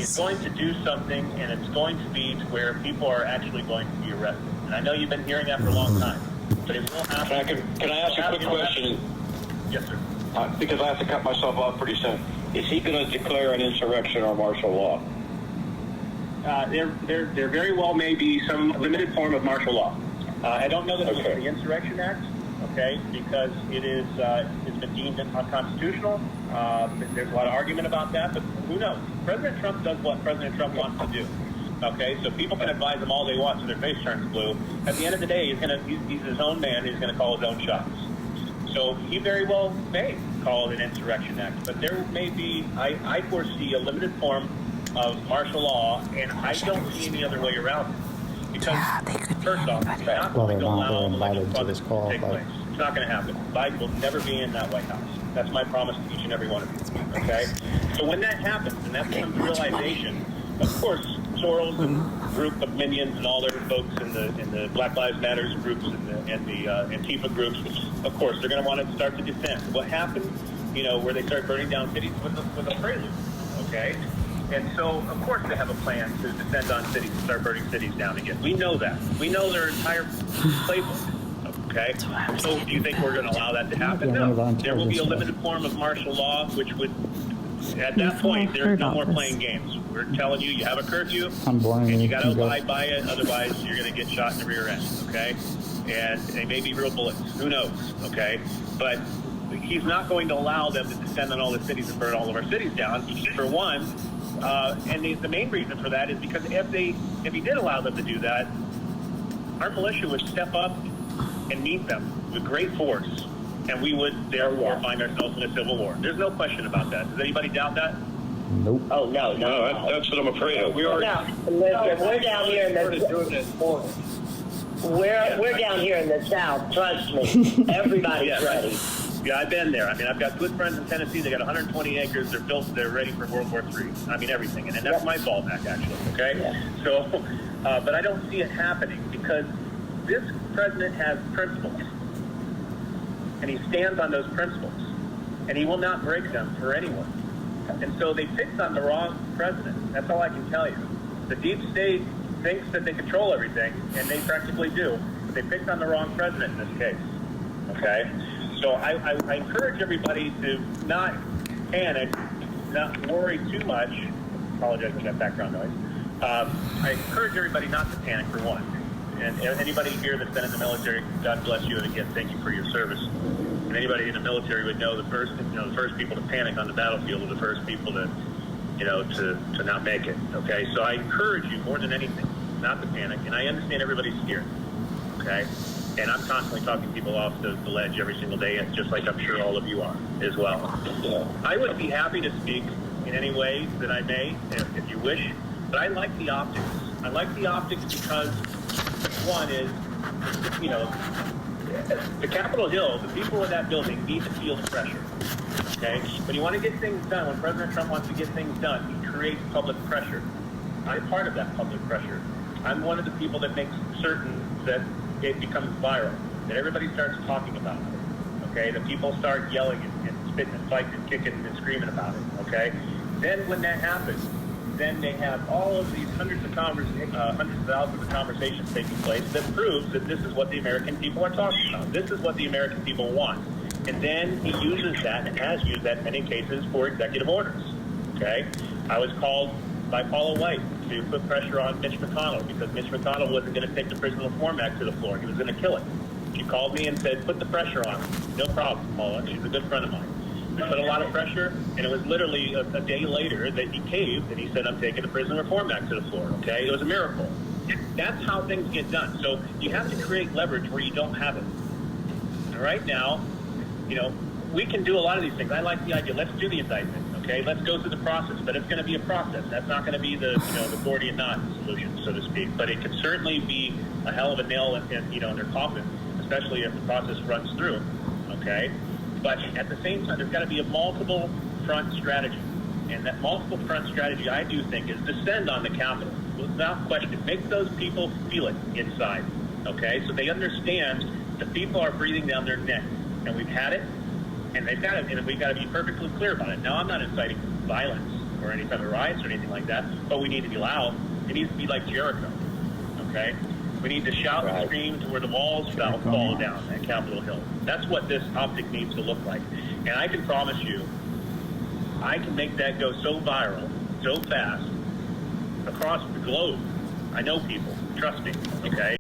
He's going to do something, and it's going to be to where people are actually going to be arrested. And I know you've been hearing that for a long time, but it will happen. Can I ask a quick question? Yes, sir. Because I have to cut myself off pretty soon. Is he going to declare an insurrection or martial law? There very well may be some limited form of martial law. I don't know that it's the Insurrection Act, okay, because it's been deemed unconstitutional. There's a lot of argument about that, but who knows? President Trump does what President Trump wants to do. Okay, so people can advise him all they want so their face turns blue. At the end of the day, he's his own man. He's going to call his own shots. So he very well may call it an Insurrection Act, but there may be, I foresee a limited form of martial law, and I don't see any other way around it. Because, first off, it's not going to allow the election process to take place. It's not going to happen. Biden will never be in that White House. That's my promise to each and every one of you. Okay? So when that happens, and that becomes a realization, of course, Soros and group of minions and all their folks in the Black Lives Matters groups and the Antifa groups, of course, they're going to want to start to defend. What happened, where they start burning down cities with a prelude, okay? And so, of course, they have a plan to descend on cities and start burning cities down again. We know that. We know their entire playbook, okay? So do you think we're going to allow that to happen? No. There will be a limited form of martial law, which would, at that point, there's no more playing games. We're telling you, you have a curfew, and you got to abide by it. Otherwise, you're going to get shot in the rear end, okay? And they may be real bullets. Who knows, okay? But he's not going to allow them to descend on all the cities and burn all of our cities down, for one. And the main reason for that is because if he did allow them to do that, our militia would step up and meet them with great force, and we would therefore find ourselves in a civil war. There's no question about that. Does anybody doubt that? Nope. Oh, no, that's what I'm afraid of. We're down here in we're down here in the South. Trust me, everybody's ready. Yeah, I've been there. I mean, I've got good friends in Tennessee. They got 120 acres. They're built. They're ready for World War III. I mean, everything. And that's my fallback, actually. Okay. Yeah. So, but I don't see it happening because this president has principles, and he stands on those principles, and he will not break them for anyone. And so they picked on the wrong president. That's all I can tell you. The deep state thinks that they control everything, and they practically do. But they picked on the wrong president in this case. Okay? So I encourage everybody to not panic, not worry too much. Apologize for that background noise. I encourage everybody not to panic, for one. And anybody here that's been in the military, God bless you, and again, thank you for your service. And anybody in the military would know the first people to panic on the battlefield are the first people to not make it. Okay, so I encourage you more than anything not to panic. And I understand everybody's scared. Okay, and I'm constantly talking people off the ledge every single day, just like I'm sure all of you are as well. Yeah. I would be happy to speak in any way that I may, if you wish. But I like the optics. I like the optics because one is, the Capitol Hill, the people in that building need to feel the pressure, okay? When you want to get things done, when President Trump wants to get things done, he creates public pressure. I'm part of that public pressure. I'm one of the people that makes certain that it becomes viral, that everybody starts talking about it, okay? That people start yelling and spitting and fighting and kicking and screaming about it, okay? Then when that happens, then they have all of these hundreds of thousands of conversations taking place that proves that this is what the American people are talking about. This is what the American people want. And then he uses that and has used that in many cases for executive orders. Okay? I was called by Paula White to put pressure on Mitch McConnell because Mitch McConnell wasn't going to take the Prison Reform Act to the floor. He was going to kill it. She called me and said, put the pressure on him. No problem, Paula. She's a good friend of mine. We put a lot of pressure, and it was literally a day later that he caved, and he said, I'm taking the Prison Reform Act to the floor, okay? It was a miracle. That's how things get done. So you have to create leverage where you don't have it. And right now, we can do a lot of these things. I like the idea. Let's do the indictment, okay? Let's go through the process, but it's going to be a process. That's not going to be the Gordian knot solution, so to speak, but it can certainly be a hell of a nail in their coffin, especially if the process runs through, okay? But at the same time, there's got to be a multiple front strategy. And that multiple front strategy, I do think, is descend on the Capitol. Without question, make those people feel it inside, okay? So they understand the people are breathing down their neck. And we've had it, and they've got it, and we've got to be perfectly clear about it. Now, I'm not inciting violence, or any type of riots or anything like that, but we need to be loud. It needs to be like Jericho, okay? We need to shout and scream to where the walls fall down at Capitol Hill. That's what this optic needs to look like. And I can promise you, I can make that go so viral, so fast, across the globe. I know people. Trust me, okay?